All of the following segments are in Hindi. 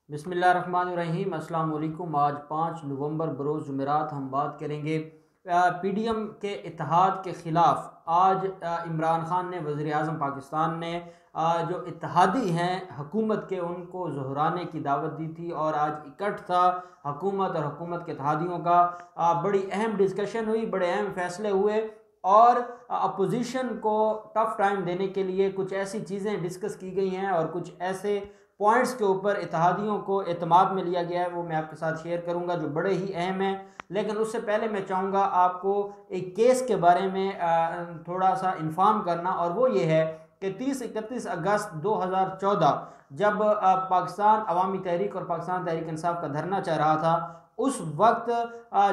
बिस्मिल्लाहिर्रहमानिर्रहीम। अस्सलाम वालेकुम। आज 5 नवंबर बरोज़ जुमेरात हम बात करेंगे पीडीएम के इत्तेहाद के ख़िलाफ़। आज इमरान ख़ान ने, वज़ीर आज़म पाकिस्तान ने जो इत्तेहादी हैं हुकूमत के, उनको ज़हराने की दावत दी थी और आज इकट्ठ था हुकूमत और हुकूमत के इत्तेहादियों का। बड़ी अहम डिस्कशन हुई, बड़े अहम फ़ैसले हुए और अपोजिशन को टफ़ टाइम देने के लिए कुछ ऐसी चीज़ें डिस्कस की गई हैं और कुछ ऐसे पॉइंट्स के ऊपर इत्तेहादियों को एतमाद में लिया गया है, वो मैं आपके साथ शेयर करूंगा जो बड़े ही अहम हैं। लेकिन उससे पहले मैं चाहूँगा आपको एक केस के बारे में थोड़ा सा इन्फॉर्म करना, और वो ये है कि 30-31 अगस्त 2014 जब पाकिस्तान अवामी तहरीक और पाकिस्तान तहरीक इंसाफ का धरना चल रहा था, उस वक्त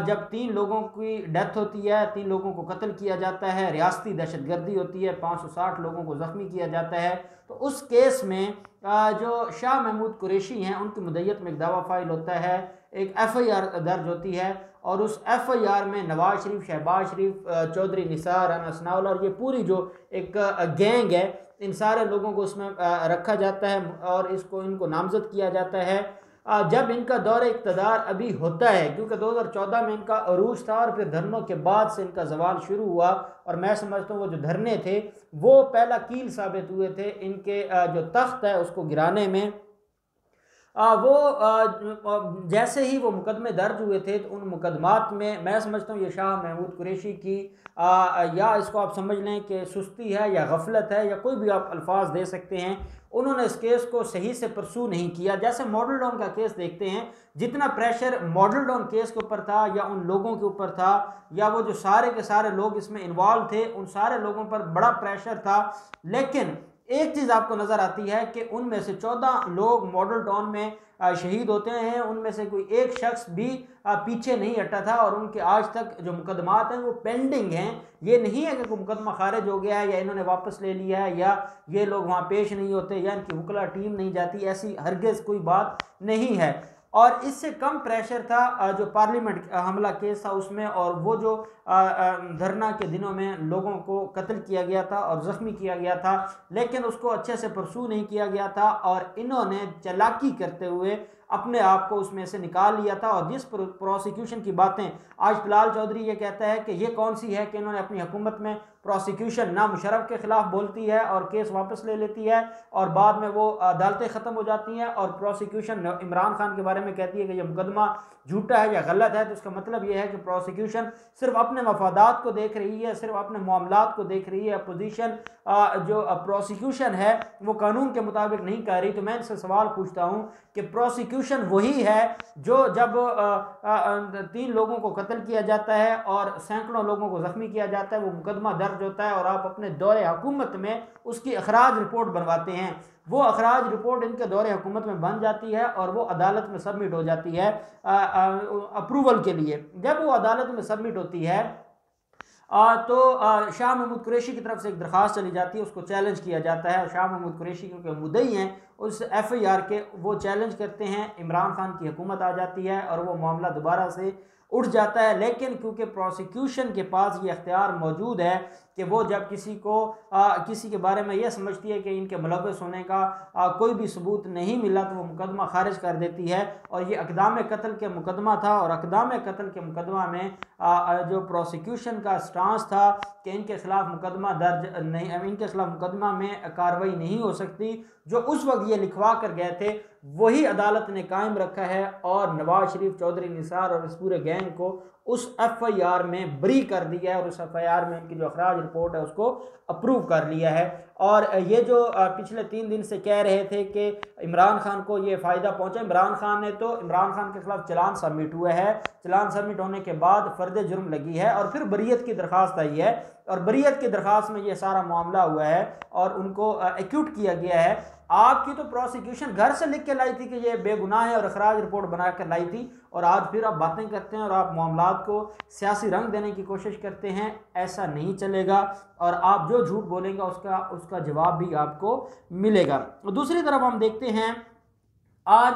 जब 3 लोगों की डेथ होती है, 3 लोगों को कत्ल किया जाता है, रियासती दहशतगर्दी होती है, 560 लोगों को ज़ख्मी किया जाता है, तो उस केस में जो शाह महमूद कुरैशी हैं उनकी मुद्दत में एक दावा फाइल होता है, एक FIR दर्ज होती है और उस FIR में नवाज शरीफ, शहबाज शरीफ, चौधरी निसार, असनाउल्लाह और ये पूरी जो एक गैंग है, इन सारे लोगों को उसमें रखा जाता है और इनको नामजद किया जाता है। जब इनका दौर इक़्तिदार अभी होता है, क्योंकि 2014 में इनका अरूज था और फिर धरनों के बाद से इनका जवाल शुरू हुआ, और मैं समझता हूँ वो जो धरने थे वो पहला कील साबित हुए थे इनके जो तख्त है उसको गिराने में। जैसे ही वो मुकदमे दर्ज हुए थे तो उन मुकदमात में मैं समझता हूँ ये शाह महमूद कुरैशी की या इसको आप समझ लें कि सुस्ती है या गफलत है या कोई भी आप अल्फाज दे सकते हैं, उन्होंने इस केस को सही से परसू नहीं किया। जैसे मॉडल टाउन का केस देखते हैं, जितना प्रेशर मॉडल टाउन केस के ऊपर था या उन लोगों के ऊपर था या वो जो सारे के सारे लोग इसमें इन्वॉल्व थे, उन सारे लोगों पर बड़ा प्रेशर था। लेकिन एक चीज़ आपको नज़र आती है कि उनमें से 14 लोग मॉडल टाउन में शहीद होते हैं, उनमें से कोई एक शख्स भी पीछे नहीं हटा था और उनके आज तक जो मुकदमात हैं वो पेंडिंग हैं। ये नहीं है कि कोई मुकदमा खारिज हो गया है या इन्होंने वापस ले लिया है या ये लोग वहाँ पेश नहीं होते या इनकी वकला टीम नहीं जाती, ऐसी हरगिज़ कोई बात नहीं है। और इससे कम प्रेशर था जो पार्लियामेंट हमला केस था उसमें, और वो जो धरना के दिनों में लोगों को कत्ल किया गया था और ज़ख्मी किया गया था, लेकिन उसको अच्छे से परसू नहीं किया गया था और इन्होंने चालाकी करते हुए अपने आप को उसमें से निकाल लिया था। और जिस प्रोसिक्यूशन की बातें आज तलाल चौधरी ये कहता है कि ये कौन सी है कि इन्होंने अपनी हुकूमत में प्रोसिक्यूशन ना मुशर्रफ के खिलाफ बोलती है और केस वापस ले लेती है और बाद में वो अदालतें ख़त्म हो जाती हैं और प्रोसिक्यूशन इमरान खान के बारे में कहती है कि यह मुकदमा झूठा है या गलत है, तो इसका मतलब यह है कि प्रोसिक्यूशन सिर्फ अपने मफादात को देख रही है, सिर्फ अपने मामलात को देख रही है। अपोजिशन जो प्रोसिक्यूशन है वो कानून के मुताबिक नहीं कर रही। तो मैं इनसे सवाल पूछता हूँ कि प्रोसिक्यूशन वही है जो जब 3 लोगों को कत्ल किया जाता है और सैकड़ों लोगों को ज़ख्मी किया जाता है, वो मुकदमा दर्ज होता है और आप अपने दौरे हुकूमत में उसकी अखराज रिपोर्ट बनवाते हैं, वो अखराज रिपोर्ट इनके दौरे हुकूमत में बन जाती है और वो अदालत में सबमिट हो जाती है अप्रूवल के लिए। जब वो अदालत में सबमिट होती है तो शाह महमूद कुरैशी की तरफ से एक दरख्वास्त चली जाती है, उसको चैलेंज किया जाता है। शाह महमूद कुरैशी क्योंकि मुद्दई हैं उस FIR के, वो चैलेंज करते हैं, इमरान खान की हुकूमत आ जाती है और वो मामला दोबारा से उठ जाता है। लेकिन क्योंकि प्रोसिक्यूशन के पास ये अख्तियार मौजूद है कि वो जब किसी के बारे में ये समझती है कि इनके मुलव्वस होने का कोई भी सबूत नहीं मिला तो वो मुकदमा खारिज कर देती है। और ये अक़दाम कत्ल के मुकदमा था और अक़दाम कत्ल के मुकदमा में जो प्रोसिक्यूशन का स्टांस था कि इनके खिलाफ मुकदमा दर्ज नहीं, इनके खिलाफ मुकदमा में कार्रवाई नहीं हो सकती, जो उस वक्त ये लिखवा कर गए थे वही अदालत ने कायम रखा है और नवाज शरीफ, चौधरी निसार और इस पूरे गैंग को उस FIR में बरी कर दिया है और उस FIR में इनकी जो अखराज रिपोर्ट है उसको अप्रूव कर लिया है। और ये जो पिछले 3 दिन से कह रहे थे कि इमरान खान को ये फ़ायदा पहुंचा, इमरान खान के खिलाफ चलान सबमिट हुआ है, चलान सबमिट होने के बाद फ़र्द जुर्म लगी है और फिर बरीयत की दरख्वास्त आई है और बरीयत की दरख्वास्त में ये सारा मामला हुआ है और उनको एक्यूट किया गया है। आपकी तो प्रोसिक्यूशन घर से लिख के लाई थी कि ये बेगुनाह है और अखराज रिपोर्ट बना कर लाई थी, और आज फिर आप बातें करते हैं और आप मामलात को सियासी रंग देने की कोशिश करते हैं। ऐसा नहीं चलेगा और आप जो झूठ बोलेंगे उसका जवाब भी आपको मिलेगा। दूसरी तरफ हम देखते हैं आज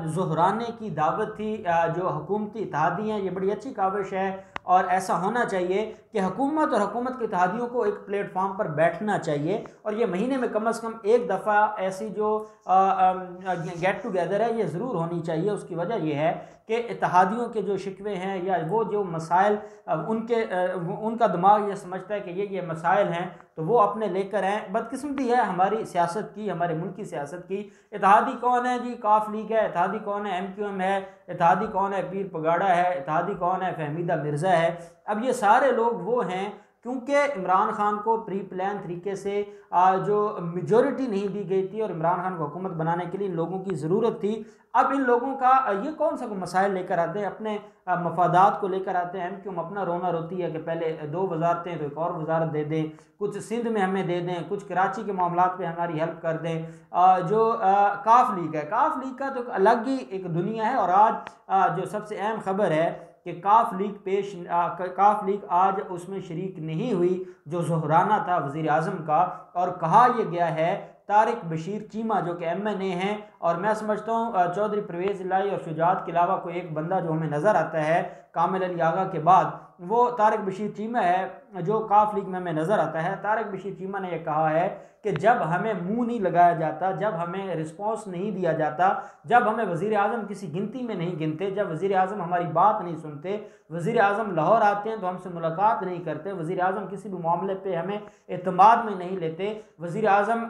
ज़हराने की दावत थी जो हुकूमती इत्तेहादी हैं, ये बड़ी अच्छी काविश है और ऐसा होना चाहिए कि हुकूमत और हुकूमत के इत्तेहादियों को एक प्लेटफॉर्म पर बैठना चाहिए और ये महीने में कम से कम एक दफ़ा ऐसी जो गेट टुगेदर है ये ज़रूर होनी चाहिए। उसकी वजह यह है कि इत्तेहादियों के जो शिकवे हैं या वो जो मसाइल उनका दिमाग ये समझता है कि ये मसाइल हैं तो वो अपने लेकर आएँ। बदकिस्मती है हमारी सियासत की, हमारे मुल्क की सियासत की। इत्तेहादी कौन है जी? काफ लीग है। इत्तेहादी कौन है? MQM है। इत्तेहादी कौन है? पीर पगाड़ा है। इत्तेहादी कौन है? फहमीदा मिर्ज़ा है। अब ये सारे लोग वो हैं क्योंकि इमरान खान को प्री प्लान तरीके से जो मेजॉरिटी नहीं दी गई थी और इमरान खान को हुकूमत बनाने के लिए इन लोगों की ज़रूरत थी। अब इन लोगों का ये कौन सा मसाइल लेकर आते हैं, अपने मफादात को लेकर आते हैं। MQM अपना रोना रोती है कि पहले 2 वजारतें तो एक और वजारत दे दें, कुछ सिंध में हमें दे दें, कुछ कराची के मामलात पे हमारी हेल्प कर दें। जो काफ लीग है, काफ लीग का तो अलग ही एक दुनिया है। और आज जो सबसे अहम खबर है कि काफ काफ लीग आज उसमें शरीक नहीं हुई जो ज़ोहराना था वज़ीर आज़म का। और कहा यह गया है तारिक बशीर चीमा जो कि MNA हैं, और मैं समझता हूँ चौधरी परवेज़ इलाही और शुजात के अलावा कोई एक बंदा जो हमें नज़र आता है कामिल अली आगा के बाद वो तारिक बशीर चीमा है जो काफ लीग में हमें नज़र आता है। तारिक बशीर चीमा ने यह कहा है कि जब हमें मुंह नहीं लगाया जाता, जब हमें रिस्पॉन्स नहीं दिया जाता, जब हमें वज़ीर आज़म किसी गिनती में नहीं गिनते, जब वज़ीर आज़म हमारी बात नहीं सुनते, वज़ीर आज़म लाहौर आते हैं तो हमसे मुलाकात नहीं करते, वज़ीर आज़म किसी भी मामले पे हमें एतमाद में नहीं लेते। वज़ीर आज़म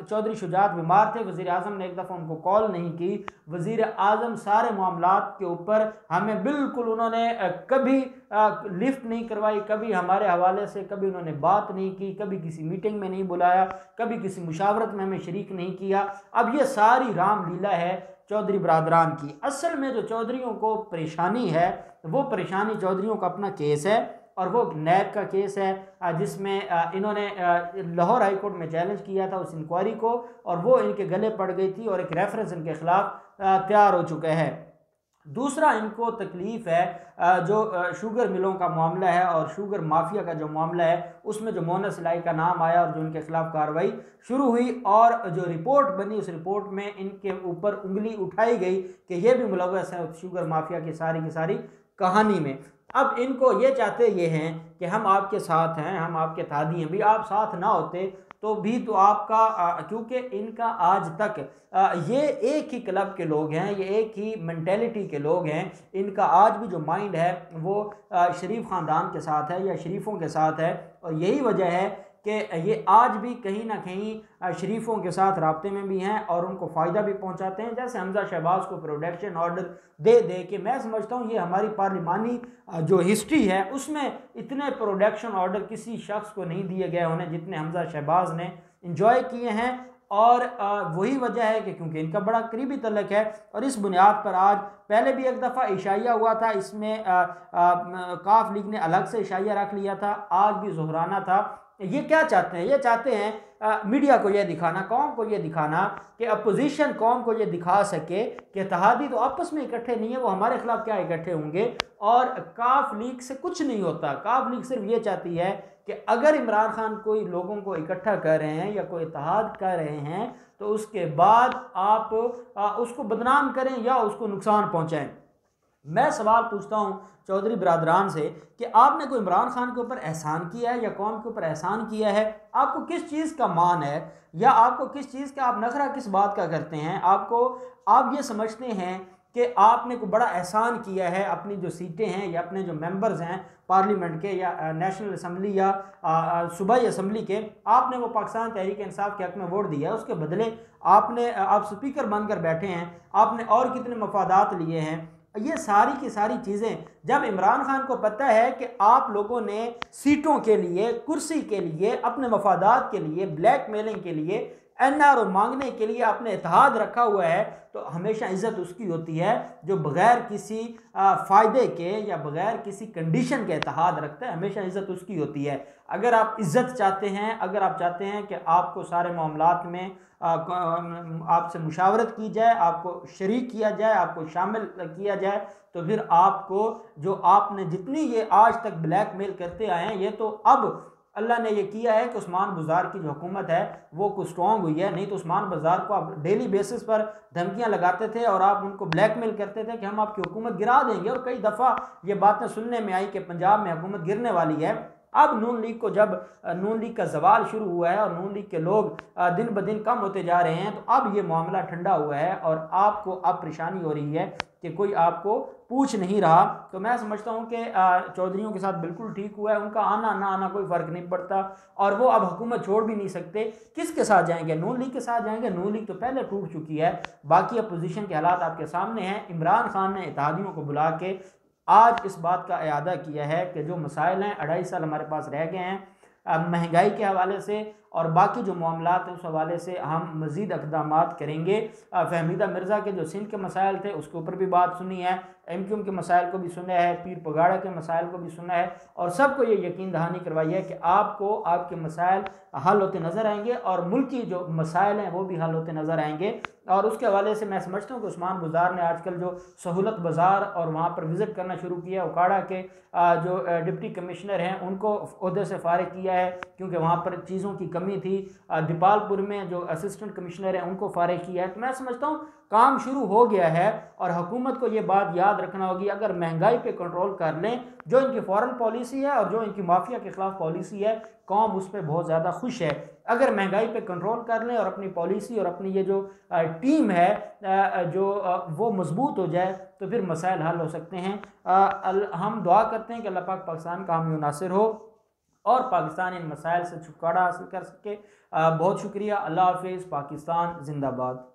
चौधरी शुजात बीमार थे, वज़ीर आज़म ने एक दफ़ा उनको कॉल नहीं की। वज़ीर आज़म सारे मामलात के ऊपर हमें बिल्कुल उन्होंने कभी लिफ्ट नहीं करवाई, कभी हमारे हवाले से कभी उन्होंने बात नहीं की, कभी किसी मीटिंग में नहीं बुलाया, कभी किसी मुशावरत में हमें शरीक नहीं किया। अब ये सारी रामलीला है चौधरी बरादरान की। असल में जो चौधरियों को परेशानी है वो परेशानी चौधरियों का अपना केस है और वो नैब का केस है जिसमें इन्होंने लाहौर हाई कोर्ट में चैलेंज किया था उस इंक्वायरी को और वो इनके गले पड़ गई थी और एक रेफरेंस इनके खिलाफ तैयार हो चुका है। दूसरा इनको तकलीफ़ है जो शुगर मिलों का मामला है और शुगर माफिया का जो मामला है उसमें जो मोना सिलाई का नाम आया और जो इनके खिलाफ कार्रवाई शुरू हुई और जो रिपोर्ट बनी उस रिपोर्ट में इनके ऊपर उंगली उठाई गई कि ये भी मुलव्वस है शुगर माफिया की सारी कहानी में। अब इनको ये चाहते ये हैं कि हम आपके साथ हैं, हम आपके तादी हैं। भी आप साथ ना होते तो भी तो आपका क्योंकि इनका आज तक ये एक ही क्लब के लोग हैं, ये एक ही मेंटेलिटी के लोग हैं। इनका आज भी जो माइंड है वो शरीफ ख़ानदान के साथ है या शरीफों के साथ है और यही वजह है कि ये आज भी कहीं ना कहीं शरीफों के साथ राब्ते में भी हैं और उनको फ़ायदा भी पहुंचाते हैं। जैसे हमजा शहबाज को प्रोटेक्शन ऑर्डर दे के मैं समझता हूँ ये हमारी पार्लिमानी जो हिस्ट्री है उसमें इतने प्रोटेक्शन ऑर्डर किसी शख्स को नहीं दिए गए उन्हें जितने हमजा शहबाज ने इंजॉय किए हैं। और वही वजह है कि क्योंकि इनका बड़ा करीबी तल्लक है और इस बुनियाद पर आज पहले भी एक दफ़ा इशाइया हुआ था, इसमें काफ लीग ने अलग से इशाइया रख लिया था, आज भी ज़ोहराना था। ये क्या चाहते हैं? ये चाहते हैं मीडिया को ये दिखाना, कौम को ये दिखाना कि अपोजिशन कौम को ये दिखा सके कि इत्तेहादी तो आपस में इकट्ठे नहीं है, वो हमारे खिलाफ क्या इकट्ठे होंगे। और काफ लीग से कुछ नहीं होता। काफ लीग सिर्फ ये चाहती है कि अगर इमरान खान कोई लोगों को इकट्ठा कर रहे हैं या कोई इत्तेहाद कर रहे हैं तो उसके बाद आप उसको बदनाम करें या उसको नुकसान पहुँचाएँ। मैं सवाल पूछता हूं चौधरी बरादरान से कि आपने कोई इमरान खान के ऊपर एहसान किया है या कौम के ऊपर एहसान किया है? आपको किस चीज़ का मान है या आपको किस चीज़ का आप नखरा किस बात का करते हैं? आप ये समझते हैं कि आपने कोई बड़ा एहसान किया है अपनी जो सीटें हैं या अपने जो मेंबर्स हैं पार्लियामेंट के या नेशनल असम्बली या सूबाई असम्बली के, आपने वो पाकिस्तान तहरीक इंसाफ के हक़ में वोट दिया है, उसके बदले आप स्पीकर बनकर बैठे हैं, आपने और कितने मफादात लिए हैं। ये सारी की सारी चीज़ें जब इमरान खान को पता है कि आप लोगों ने सीटों के लिए, कुर्सी के लिए, अपने मफादात के लिए, ब्लैकमेलिंग के लिए, NRO मांगने के लिए आपने इत्तेहाद रखा हुआ है तो हमेशा इज़्ज़त उसकी होती है जो बग़ैर किसी फ़ायदे के या बग़ैर किसी कंडीशन के इत्तेहाद रखता है, हमेशा इज़्ज़त उसकी होती है। अगर आप इज़्ज़त चाहते हैं, अगर आप चाहते हैं कि आपको सारे मामलात में आपसे मुशावरत की जाए, आपको शरीक किया जाए, आपको शामिल किया जाए, तो फिर आपको जो आपने जितनी ये आज तक ब्लैकमेल करते आए हैं, ये तो अब अल्लाह ने ये किया है कि उस्मान बुज़ार की जो हुकूमत है वो कुछ स्ट्रॉन्ग हुई है। नहीं तो उस्मान बुज़ार को आप डेली बेसिस पर धमकियां लगाते थे और आप उनको ब्लैकमेल करते थे कि हम आपकी हुकूमत गिरा देंगे। और कई दफ़ा ये बातें सुनने में आई कि पंजाब में हुकूमत गिरने वाली है। अब नून लीग को जब नून लीग का जवाल शुरू हुआ है और नून लीग के लोग दिन ब दिन कम होते जा रहे हैं, तो अब ये मामला ठंडा हुआ है और आपको अब परेशानी हो रही है कि कोई आपको पूछ नहीं रहा। तो मैं समझता हूँ कि चौधरियों के साथ बिल्कुल ठीक हुआ है, उनका आना ना आना कोई फ़र्क नहीं पड़ता और वो अब हुकूमत छोड़ भी नहीं सकते। किसके साथ जाएंगे? नून लीग के साथ जाएंगे। नून लीग तो पहले टूट चुकी है। बाकी अपोजिशन के हालात आपके सामने हैं। इमरान खान ने इत्तेहादियों को बुला के आज इस बात का इयादा किया है कि जो मसाइल हैं 2.5 साल हमारे पास रह गए हैं, महंगाई के हवाले से और बाकी जो मामलात हैं उस हवाले से हम मज़ीद इक़दामात करेंगे। फहमीदा मिर्ज़ा के जो सिंध के मसाइल थे उसके ऊपर भी बात सुनी है, MQM के मसाइल को भी सुना है, पीर पगाड़ा के मसाइल को भी सुना है और सबको ये यकीन दहानी करवाई है कि आपको आपके मसाइल हल होते नज़र आएंगे और मुल्की जो मसाइल हैं वो भी हल होते नज़र आएंगे। और उसके हवाले से मैं समझता हूँ कि उस्मान बुज़दार ने आजकल जो सहूलत बाज़ार और वहाँ पर विज़िट करना शुरू किया, उकाड़ा के जो डिप्टी कमिश्नर हैं उनको ओहदे से फारिग किया है क्योंकि वहाँ पर चीज़ों की कमी थी। दीपालपुर में जो असिस्टेंट कमिश्नर हैं उनको फारिग किया है। तो मैं समझता हूँ काम शुरू हो गया है और हुकूमत को ये बात याद रखना होगी, अगर महंगाई पे कंट्रोल कर लें, जो इनकी फॉरेन पॉलिसी है और जो इनकी माफिया के खिलाफ पॉलिसी है, कौम उस पर बहुत ज़्यादा खुश है। अगर महंगाई पे कंट्रोल कर लें और अपनी पॉलिसी और अपनी ये जो टीम है जो वो मजबूत हो जाए तो फिर मसाइल हल हो सकते हैं। हम दुआ करते हैं कि अल्लाह पाक पाकिस्तान का हामी नासिर हो और पाकिस्तान इन मसाइल से छुटकारा हासिल कर सके। बहुत शुक्रिया। अल्लाह हाफिज़। पाकिस्तान जिंदाबाद।